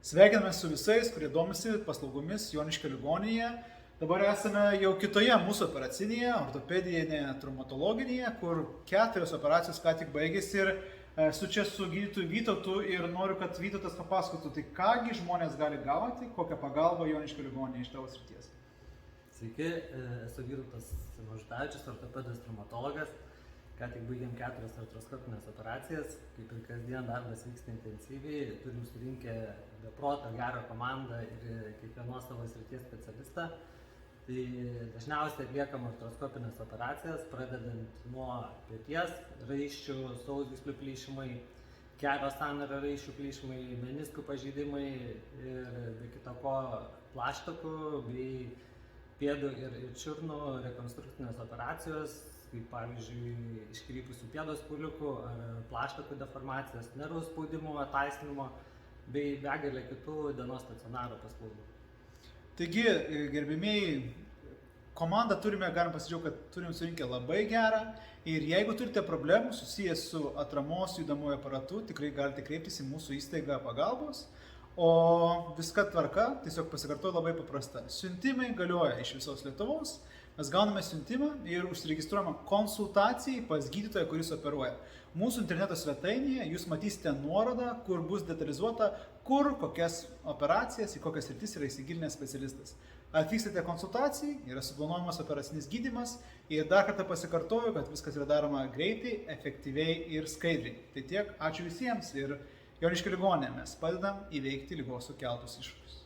Sveikiname su visais, kurie domisi paslaugomis Joniškio ligoninėje. Dabar esame jau kitoje mūsų operacinėje, ortopedinėje, traumatologinėje, kur 4 operacijos ką tik baigėsi ir su čia su gydytoju Vytautu ir noriu, kad Vytautas papasakotų, tai kągi žmonės gali gauti, kokią pagalbą Joniškio ligoninėje iš tavo srities. Sveiki, esu Vytautas Mažutavičius, ortopedas traumatologas. Ką tik baigėm 4 artroskopinės operacijas, kaip ir kasdien darbas vyksta intensyviai, turim surinkę beproto gerą komandą ir kiekvienos savo srities specialistą. Tai dažniausiai atliekam artroskopinės operacijas, pradedant nuo peties, raiščių, sausgyslių plyšimai, kelio sąnario raiščių plyšimai, meniskų pažeidimai ir be kita ko plaštakų bei pėdų ir čiurnų rekonstrukcinės operacijos, kaip pavyzdžiui iškrypusių pėdos kuliukų ar plaštakų deformacijos, nervų spaudimo, ataisinimo bei begalė kitų dienos stacionaro paslaugų. Taigi, gerbimieji, komandą turime, galim pasidžiaugti, kad turim surinkę labai gerą ir jeigu turite problemų susijęs su atramos judamojo aparatu, tikrai galite kreiptis į mūsų įstaigą pagalbos. O viską tvarka, tiesiog pasikartoju labai paprasta. Siuntimai galioja iš visos Lietuvos, mes gauname siuntimą ir užsiregistruojame konsultacijai pas gydytoją, kuris operuoja. Mūsų interneto svetainėje jūs matysite nuorodą, kur bus detalizuota, kur, kokias operacijas, į kokias sritis yra įsigilinęs specialistas. Atvykstate konsultacijai, yra suplanuojamas operacinis gydymas ir dar kartą pasikartoju, kad viskas yra daroma greitai, efektyviai ir skaidriai. Tai tiek, ačiū visiems ir Joniškio ligoninėje mes padedam įveikti ligos sukeltus iššūkius.